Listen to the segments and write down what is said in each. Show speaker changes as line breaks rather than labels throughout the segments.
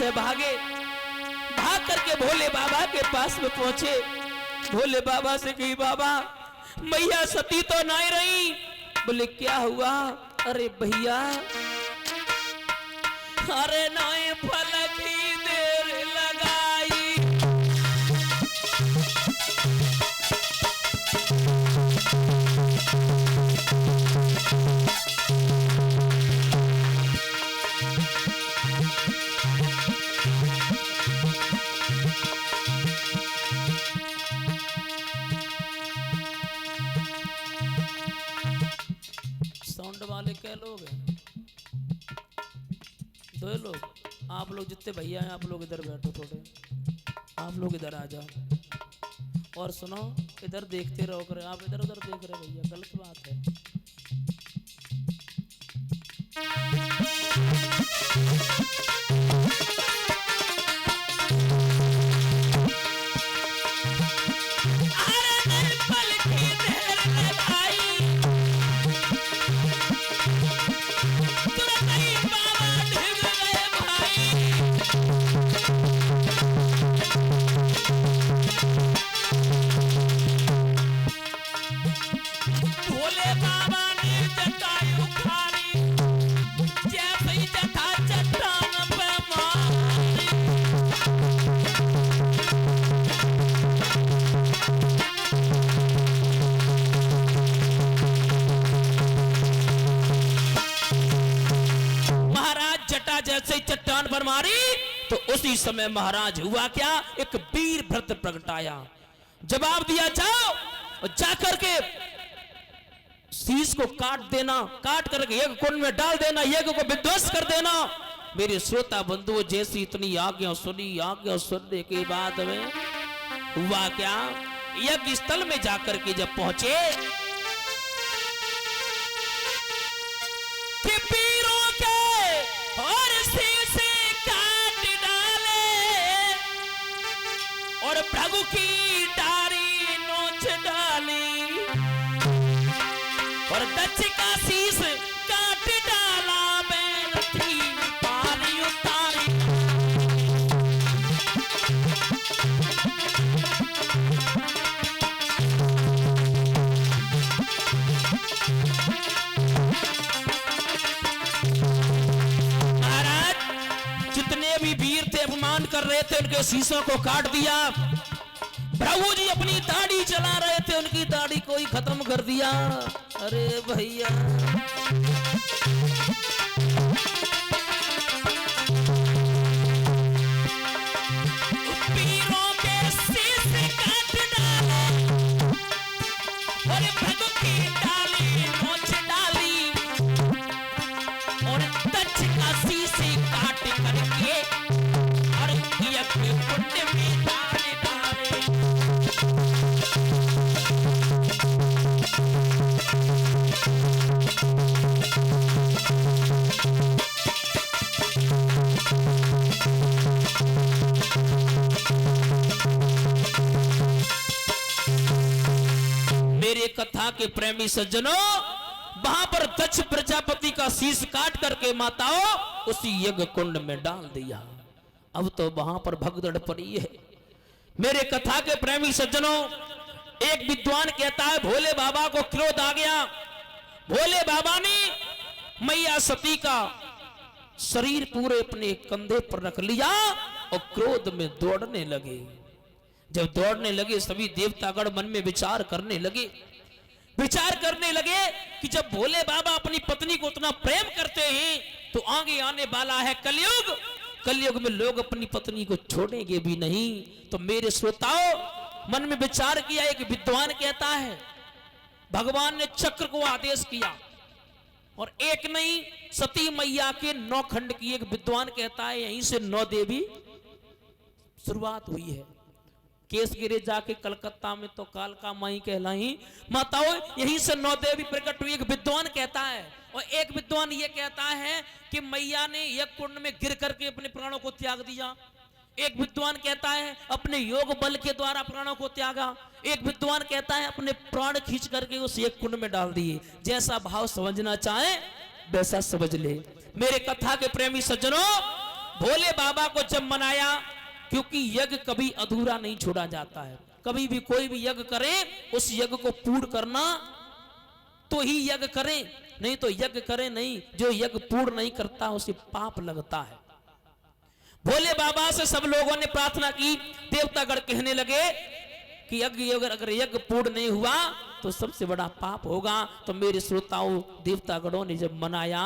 से भागे, भाग करके भोले बाबा के पास में पहुंचे। भोले बाबा से कही बाबा मैया सती तो नहीं रही। बोले क्या हुआ? अरे भैया अरे नए फल की देर लगाई। साउंड वाले क्या लोग हैं? दो लोग। आप लोग जितने भैया हैं आप लोग इधर बैठो, थोड़े आप लोग इधर आ जाओ और सुनो। इधर देखते रहो करे, आप इधर उधर देख रहे भैया, गलत बात है। जैसे चट्टान पर मारी तो उसी समय महाराज हुआ क्या, एक वीर भृत्य प्रगटाया। जवाब दिया जाओ और जाकर के शीश को काट देना, काट करके यज्ञ कुंड में डाल देना, यज्ञ को विध्वंस कर देना। मेरे श्रोता बंधुओं जैसी इतनी आज्ञा सुनी, आज्ञा सुनने के बाद में हुआ क्या, यज्ञ स्थल में जाकर के जब पहुंचे कि पीरों के और शीशे काट डाले और प्रभु की डारी नोच डाली और दक्ष का शीश काट डाला। बैल थी पारी उतारी। वीर थे अपमान कर रहे थे, उनके शीशों को काट दिया। प्रभु जी अपनी दाढ़ी चला रहे थे, उनकी दाढ़ी कोई खत्म कर दिया। अरे भैया पीरों के शीशे काट डाले और प्रभु की डाली नोच डाली और दक्ष का शीशे काट करके कुंड में डाले डाले। मेरे कथा के प्रेमी सज्जनों, वहां पर दक्ष प्रजापति का शीश काट करके माताओं उसी यज्ञ कुंड में डाल दिया। अब तो वहां पर भगदड़ पड़ी है। मेरे कथा के प्रेमी सज्जनों, एक विद्वान कहता है भोले बाबा को क्रोध आ गया। भोले बाबा ने मैया सती का शरीर पूरे अपने कंधे पर रख लिया और क्रोध में दौड़ने लगे। जब दौड़ने लगे सभी देवतागण मन में विचार करने लगे कि जब भोले बाबा अपनी पत्नी को उतना प्रेम करते हैं तो आगे आने वाला है कलयुग। कलयुग में लोग अपनी पत्नी को छोड़ेंगे भी नहीं। तो मेरे श्रोताओं मन में विचार किया। एक विद्वान कहता है भगवान ने चक्र को आदेश किया और एक नहीं सती मैया के 9 खंड की। एक विद्वान कहता है यहीं से 9 देवी शुरुआत हुई है। केस गिरे जाके कलकत्ता में तो कालका माई कहलाई माताओं, यहीं से 9 देवी प्रकट हुई। एक विद्वान कहता है और एक विद्वान ये कहता है कि मैया ने यज्ञ कुंड में गिर करके अपने प्राणों को त्याग दिया। एक विद्वान कहता है अपने योग बल के द्वारा प्राणों को त्यागा। एक विद्वान कहता है अपने प्राण खींच करके उस यज्ञ कुंड में डाल दिए। जैसा भाव समझना चाहे वैसा समझ ले। मेरे कथा के प्रेमी सज्जनों, भोले बाबा को जब मनाया, क्योंकि यज्ञ कभी अधूरा नहीं छोड़ा जाता है, कभी भी कोई भी यज्ञ करे उस यज्ञ को पूर्ण करना तो ही यज्ञ करें, नहीं तो यज्ञ करे नहीं, जो यज्ञ पूर्ण नहीं करता उसे पाप लगता है। भोले बाबा से सब लोगों ने प्रार्थना की, देवतागण कहने लगे कि यज्ञ अगर यज्ञ पूर्ण नहीं हुआ तो सबसे बड़ा पाप होगा। तो मेरे श्रोताओं, देवतागणों ने जब मनाया,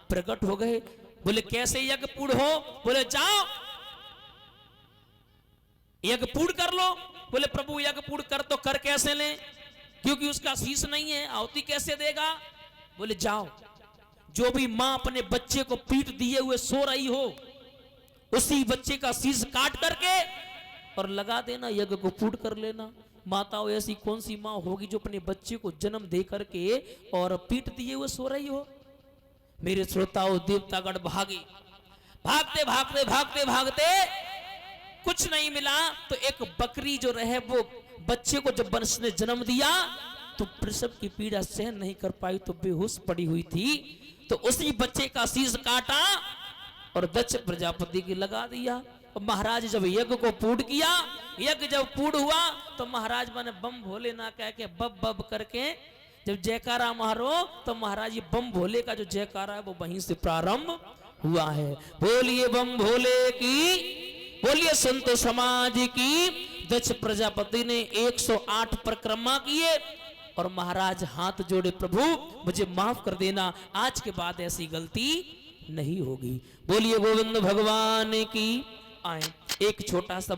प्रकट हो गए, बोले कैसे यज्ञ पूर्ण हो? बोले जाओ यज्ञ पूर्ण कर लो। बोले प्रभु यज्ञ पूर्ण कर तो कर कैसे ले, क्योंकि उसका शीश नहीं है, आहुति कैसे देगा? बोले जाओ, जो भी मां अपने बच्चे को पीठ दिए हुए सो रही हो, उसी बच्चे का शीश काट करके और लगा देना, यज्ञ को पूर्ण कर लेना। माताओं, ऐसी कौन सी मां होगी जो अपने बच्चे को जन्म दे करके और पीठ दिए हुए सो रही हो? मेरे श्रोताओं, देवतागण भागे, भागते भागते भागते भागते कुछ नहीं मिला तो एक बकरी जो रहे वो बच्चे को जब वंश ने जन्म दिया तो प्रसव की पीड़ा सहन नहीं कर पाई तो बेहोश पड़ी हुई थी। तो उसी बच्चे का शीश काटा और दक्ष प्रजापति की लगा दिया। और महाराज जब यज्ञ को पूर्ण किया, यज्ञ जब पूर्ण हुआ तो महाराज माने बम भोले ना कह के बब बब करके जब जयकारा मारो तो महाराज ये बम भोले का जो जयकारा है वो वहीं से प्रारंभ हुआ है। बोलिए बम भोले की, बोलिए संत समाज की। दक्ष प्रजापति ने 108 परिक्रमा किए और महाराज हाथ जोड़े, प्रभु मुझे माफ कर देना, आज के बाद ऐसी गलती नहीं होगी। बोलिए गोविंद भगवान की। आए एक छोटा सा